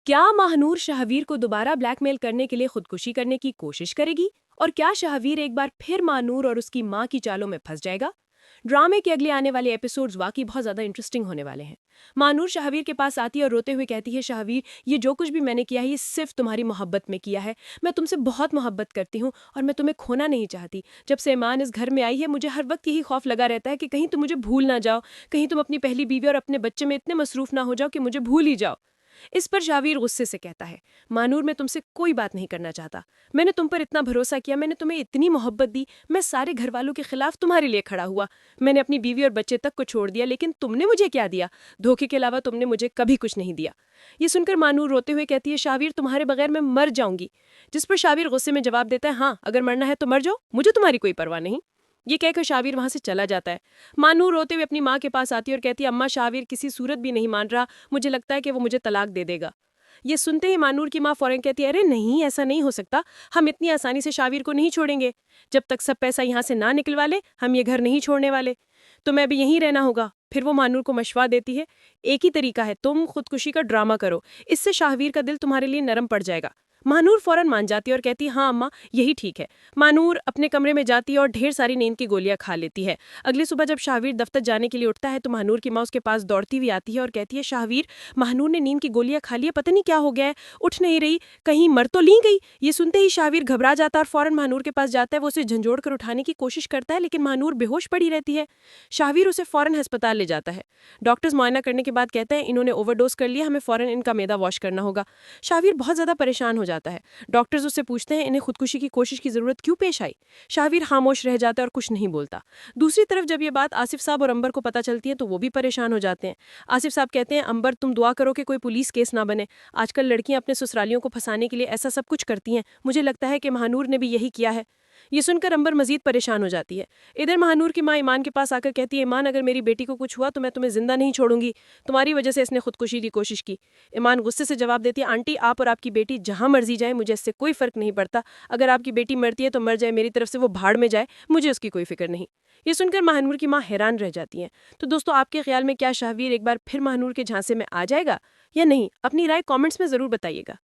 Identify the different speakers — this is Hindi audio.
Speaker 1: क्या महानूर शाहवीर को दोबारा ब्लैकमेल करने के लिए खुदकुशी करने की कोशिश करेगी? और क्या शाहवीर एक बार फिर महानूर और उसकी मां की चालों में फंस जाएगा? ड्रामे के अगले आने वाले एपिसोड्स वाकई बहुत ज्यादा इंटरेस्टिंग होने वाले हैं। महानूर शाहवीर के पास आती है और रोते हुए कहती है, शाहवीर, ये जो कुछ भी मैंने किया है ये सिर्फ तुम्हारी मोहब्बत में किया है। मैं तुमसे बहुत मोहब्बत करती हूँ और मैं तुम्हें खोना नहीं चाहती। जब से ईमान इस घर में आई है मुझे हर वक्त यही खौफ लगा रहता है कि कहीं तुम मुझे भूल ना जाओ, कहीं तुम अपनी पहली बीवी और अपने बच्चे में इतने मसरूफ ना हो जाओ कि मुझे भूल ही जाओ। इस पर शावीर गुस्से से कहता है, मानूर, मैं तुमसे कोई बात नहीं करना चाहता। मैंने तुम पर इतना भरोसा किया, मैंने तुम्हें इतनी मोहब्बत दी, मैं सारे घर वालों के खिलाफ तुम्हारे लिए खड़ा हुआ। मैंने अपनी बीवी और बच्चे तक को छोड़ दिया, लेकिन तुमने मुझे क्या दिया? धोखे के अलावा तुमने मुझे कभी कुछ नहीं दिया। ये सुनकर मानूर रोते हुए कहती है, शावीर, तुम्हारे बगैर मैं मर जाऊंगी। जिस पर शावीर गुस्से में जवाब देता है, हाँ, अगर मरना है तो मर जाओ, मुझे तुम्हारी कोई परवाह नहीं। ये कहकर शावीर वहां से चला जाता है। मानूर रोते हुए अपनी माँ के पास आती है और कहती है, अम्मा, शावीर किसी सूरत भी नहीं मान रहा, मुझे लगता है कि वो मुझे तलाक दे देगा। ये सुनते ही मानूर की माँ फौरन कहती है, अरे नहीं, ऐसा नहीं हो सकता, हम इतनी आसानी से शावीर को नहीं छोड़ेंगे। जब तक सब पैसा यहाँ से ना निकलवा ले हम ये घर नहीं छोड़ने वाले। तो मैं भी यहीं रहना होगा। फिर वो मानूर को मशवरा देती है, एक ही तरीका है, तुम खुदकुशी का ड्रामा करो, इससे शाहवीर का दिल तुम्हारे लिए नरम पड़ जाएगा। मानूर फौरन मान जाती है और कहती है, हाँ अम्मा, यही ठीक है। मानूर अपने कमरे में जाती है और ढेर सारी नींद की गोलियां खा लेती है। अगली सुबह जब शाहवीर दफ्तर जाने के लिए उठता है तो मानूर की माँ उसके पास दौड़ती हुई आती है और कहती है, शाहवीर, महानूर ने नींद की गोलियां खा ली है, पता नहीं क्या हो गया है, उठ नहीं रही, कहीं मर तो ली गई। ये सुनते ही शाहवीर घबरा जाता है और फौरन महानूर के पास जाता है। वो उसे झंझोड़ कर उठाने की कोशिश करता है, लेकिन महानूर बेहोश पड़ी रहती है। शाहवीर उसे फौरन अस्पताल ले जाता है। डॉक्टर्स मुआयना करने के बाद कहते हैं, इन्होंने ओवरडोज कर लिया, हमें फौरन इनका मैदा वॉश करना होगा। शाहवीर बहुत ज्यादा परेशान हो जाता है। डॉक्टर्स उससे पूछते हैं, इन्हें खुदकुशी की कोशिश की जरूरत क्यों पेश आई? शाहवीर खामोश रह जाता है और कुछ नहीं बोलता। दूसरी तरफ जब ये बात आसिफ साहब और अंबर को पता चलती है तो वो भी परेशान हो जाते हैं। आसिफ साहब कहते हैं, अंबर, तुम दुआ करो कि कोई पुलिस केस ना बने। आजकल लड़कियां अपने ससुरालियों को फंसाने के लिए ऐसा सब कुछ करती हैं, मुझे लगता है कि महानूर ने भी यही किया है। ये सुनकर अंबर मजीद परेशान हो जाती है। इधर महानूर की माँ ईमान के पास आकर कहती है, ईमान, अगर मेरी बेटी को कुछ हुआ तो मैं तुम्हें जिंदा नहीं छोड़ूंगी, तुम्हारी वजह से इसने खुदकुशी की कोशिश की। ईमान गुस्से से जवाब देती है, आंटी, आप और आपकी बेटी जहां मर्जी जाए, मुझे इससे कोई फर्क नहीं पड़ता। अगर आपकी बेटी मरती है तो मर जाए, मेरी तरफ से वो भाड़ में जाए, मुझे उसकी कोई फिक्र नहीं। ये सुनकर महानूर की माँ हैरान रह जाती है। तो दोस्तों, आपके ख्याल में क्या शाहवीर एक बार फिर महानूर के झांसे में आ जाएगा या नहीं? अपनी राय कॉमेंट्स में जरूर बताइएगा।